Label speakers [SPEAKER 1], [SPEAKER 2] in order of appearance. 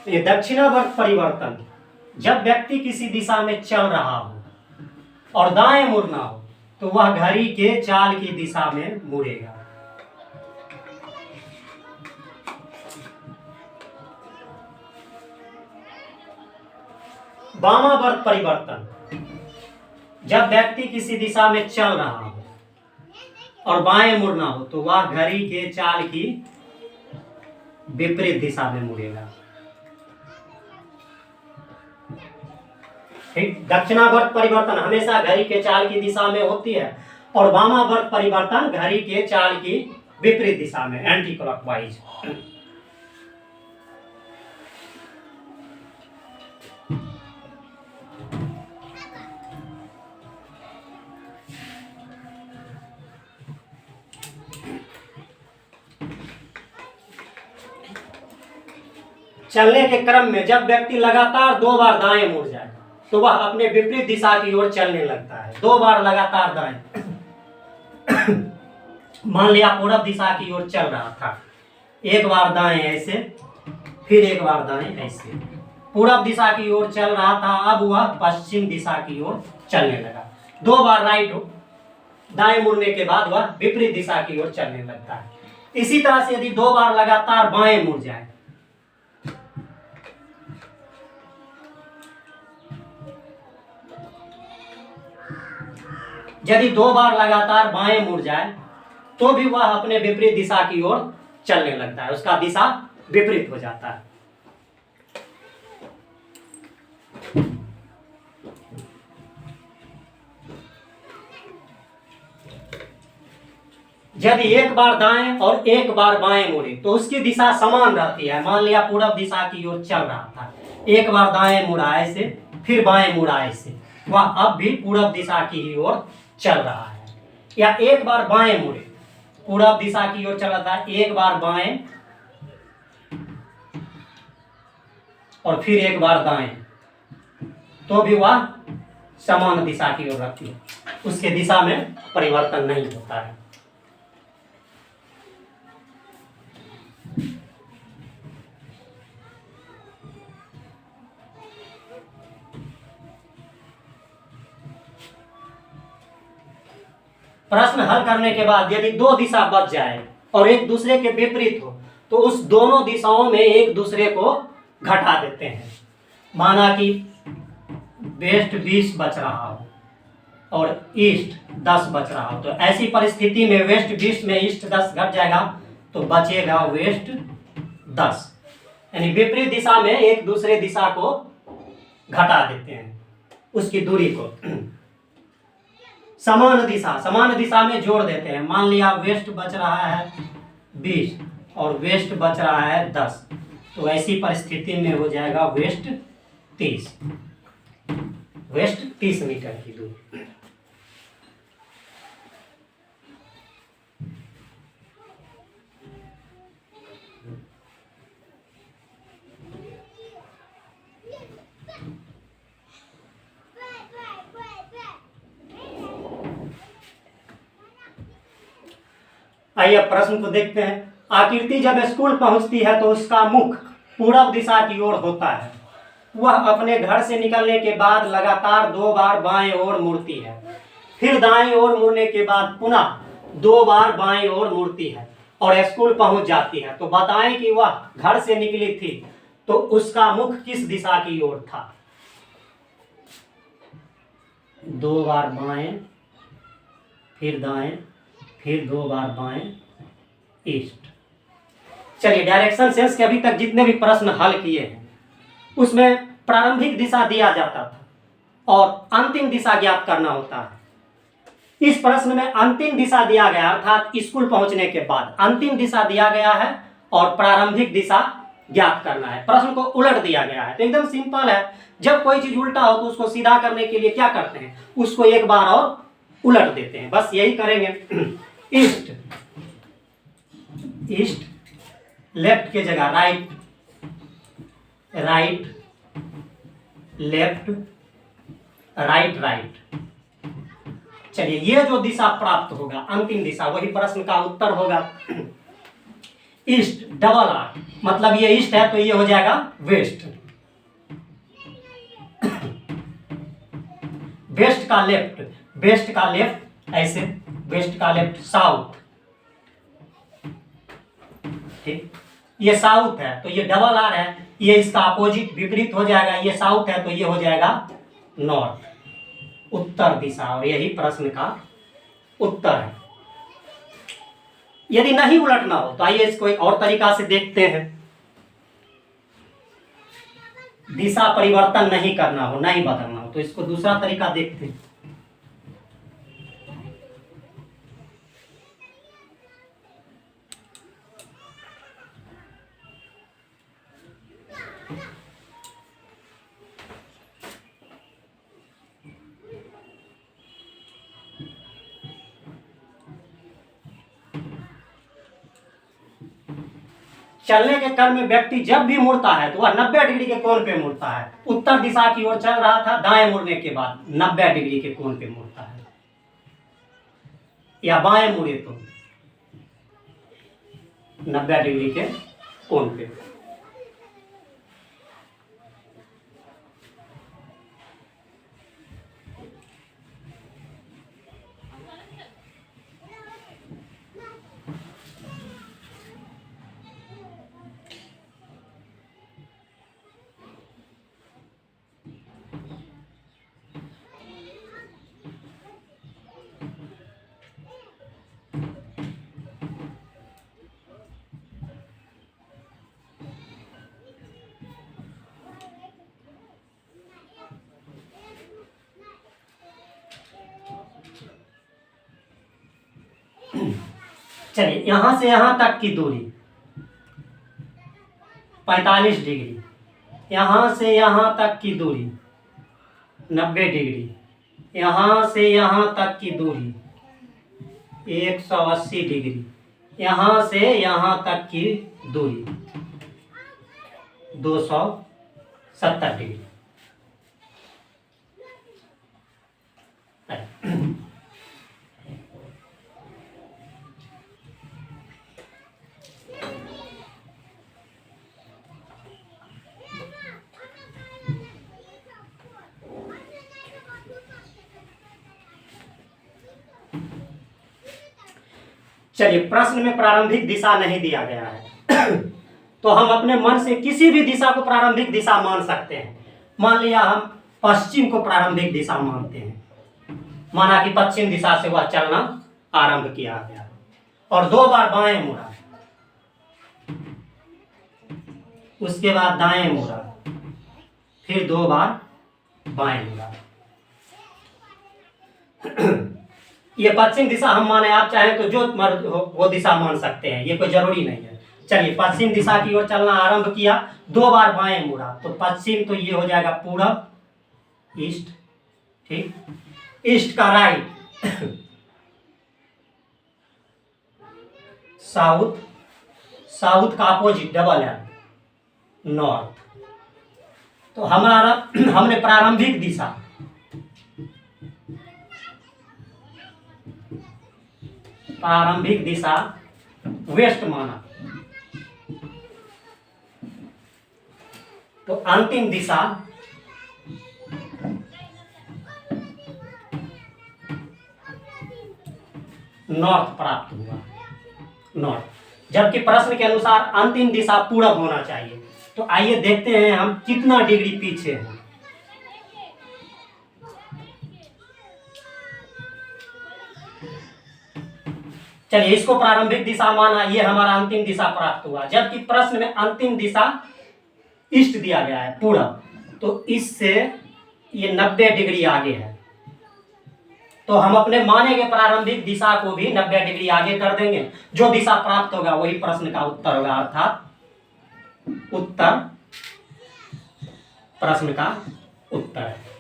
[SPEAKER 1] ये दक्षिणावर्त परिवर्तन, जब व्यक्ति किसी दिशा में चल रहा हो और दाएं मुड़ना हो तो वह घड़ी के चाल की दिशा में मुड़ेगा। वामावर्त परिवर्तन, जब व्यक्ति किसी दिशा में चल रहा हो और बाएं मुड़ना हो तो वह घड़ी के चाल की विपरीत दिशा में मुड़ेगा। ठीक, दक्षिणावर्त परिवर्तन हमेशा घड़ी के चाल की दिशा में होती है और वामावर्त परिवर्तन घड़ी के चाल की विपरीत दिशा में, एंटी क्लॉकवाइज। चलने के क्रम में जब व्यक्ति लगातार 2 बार दाएं मुड़ जाए तो वह अपने विपरीत दिशा की ओर चलने लगता है। 2 बार लगातार दाएं मान लिया पूरब दिशा की ओर चल रहा था, एक बार दाएं ऐसे, फिर एक बार दाएं ऐसे, पूरब दिशा की ओर चल रहा था, अब वह पश्चिम दिशा की ओर चलने लगा। 2 बार राइट हो, दाएं मुड़ने के बाद वह विपरीत दिशा की ओर चलने लगता है। इसी तरह से यदि 2 बार लगातार बाएं मुड़ जाए, यदि 2 बार लगातार बाएं मुड़ जाए तो भी वह अपने विपरीत दिशा की ओर चलने लगता है, उसका दिशा विपरीत हो जाता है। यदि एक बार दाएं और एक बार बाएं मुड़े तो उसकी दिशा समान रहती है। मान लिया पूरब दिशा की ओर चल रहा था, एक बार दाएं मुड़ा ऐसे, फिर बाएं मुड़ा ऐसे, वह अब भी पूरब दिशा की ही ओर चल रहा है। या एक बार बाएं मुड़े, पूरब दिशा की ओर चल रहा था, एक बार बाएं और फिर एक बार दाएं, तो भी वह समान दिशा की ओर रहती है, उसके दिशा में परिवर्तन नहीं होता है। प्रश्न हल करने के बाद यदि 2 दिशा बच जाए और एक दूसरे के विपरीत हो तो उस दोनों दिशाओं में एक दूसरे को घटा देते हैं। माना कि वेस्ट 20 बच रहा हो और ईस्ट 10 बच रहा हो, तो ऐसी परिस्थिति में वेस्ट 20 में ईस्ट 10 घट जाएगा तो बचेगा वेस्ट 10। यानी विपरीत दिशा में एक दूसरे दिशा को घटा देते हैं, उसकी दूरी को। समान दिशा में जोड़ देते हैं। मान लिया वेस्ट बच रहा है 20 और वेस्ट बच रहा है 10, तो ऐसी परिस्थिति में हो जाएगा वेस्ट 30 मीटर की दूरी। आइए प्रश्न को देखते हैं। आकृति जब स्कूल पहुंचती है तो उसका मुख पूरब दिशा की ओर होता है। वह अपने घर से निकलने के बाद लगातार 2 बार बाएं ओर मुड़ती है, फिर दाएं ओर मुड़ने के बाद पुनः 2 बार बाएं ओर मुड़ती है और स्कूल पहुंच जाती है। तो बताएं कि वह घर से निकली थी तो उसका मुख किस दिशा की ओर था। 2 बार बाएं, फिर दाएं, फिर 2 बार बाएं, ईस्ट। चलिए, डायरेक्शन सेंस के अभी तक जितने भी प्रश्न हल किए हैं उसमें प्रारंभिक दिशा दिया जाता था और अंतिम दिशा ज्ञात करना होता है। इस प्रश्न में अंतिम दिशा दिया गया, अर्थात स्कूल पहुंचने के बाद अंतिम दिशा दिया गया है और प्रारंभिक दिशा ज्ञात करना है। प्रश्न को उलट दिया गया है, तो एकदम सिंपल है। जब कोई चीज उल्टा हो तो उसको सीधा करने के लिए क्या करते हैं, उसको एक बार और उलट देते हैं, बस यही करेंगे। ईस्ट, ईस्ट, लेफ्ट के जगह right, right, left, right, right. चलिए, ये जो दिशा प्राप्त होगा अंतिम दिशा, वही प्रश्न का उत्तर होगा। ईस्ट डबल आर, मतलब ये ईस्ट है तो ये हो जाएगा वेस्ट। वेस्ट का लेफ्ट, वेस्ट का लेफ्ट ऐसे, वेस्ट का लेफ्ट साउथ, ठीक। ये साउथ है तो ये डबल आर है, ये इसका अपोजिट विपरीत हो जाएगा, ये साउथ है तो ये हो जाएगा नॉर्थ, उत्तर दिशा, और यही प्रश्न का उत्तर है। यदि नहीं उलटना हो तो आइए इसको एक और तरीका से देखते हैं। दिशा परिवर्तन नहीं करना हो, नहीं बदलना हो, तो इसको दूसरा तरीका देखते हैं। चलने के क्रम में व्यक्ति जब भी मुड़ता है तो वह 90 डिग्री के कोण पे मुड़ता है। उत्तर दिशा की ओर चल रहा था, दाएं मुड़ने के बाद 90 डिग्री के कोण पे मुड़ता है, या बाएं मुड़े तो 90 डिग्री के कोण पे। चलिए, यहां से यहां तक की दूरी 45 डिग्री, यहां से यहां तक की दूरी 90 डिग्री, यहां से यहां तक की दूरी 180 डिग्री, यहां से यहां तक की दूरी 270 डिग्री। चलिए, प्रश्न में प्रारंभिक दिशा नहीं दिया गया है तो हम अपने मन से किसी भी दिशा को प्रारंभिक दिशा मान सकते हैं। मान लिया हम पश्चिम को प्रारंभिक दिशा मानते हैं, माना कि पश्चिम दिशा से वह चलना आरंभ किया गया और 2 बार बाएं मुड़ा, उसके बाद दाएं मुड़ा, फिर 2 बार बाएं मुड़ा। ये पश्चिम दिशा हम माने, आप चाहें तो जो मर्द हो वो दिशा मान सकते हैं, ये कोई जरूरी नहीं है। चलिए, पश्चिम दिशा की ओर चलना आरंभ किया, 2 बार बाएं मुड़ा, तो पश्चिम तो ये हो जाएगा पूरब, ईस्ट, ठीक। ईस्ट का राइट साउथ, साउथ का अपोजिट डबल है नॉर्थ। तो हमारा हमने प्रारंभिक दिशा वेस्ट माना, तो अंतिम दिशा नॉर्थ प्राप्त हुआ, नॉर्थ। जबकि प्रश्न के अनुसार अंतिम दिशा पूरब होना चाहिए। तो आइए देखते हैं हम कितना डिग्री पीछे हैं। चलिए, इसको प्रारंभिक दिशा माना, ये हमारा अंतिम दिशा प्राप्त हुआ। जबकि प्रश्न में अंतिम दिशा ईस्ट दिया गया है, पूरब, तो इससे ये 90 डिग्री आगे है। तो हम अपने माने के प्रारंभिक दिशा को भी 90 डिग्री आगे कर देंगे। जो दिशा प्राप्त होगा वही प्रश्न का उत्तर होगा, अर्थात उत्तर प्रश्न का उत्तर है।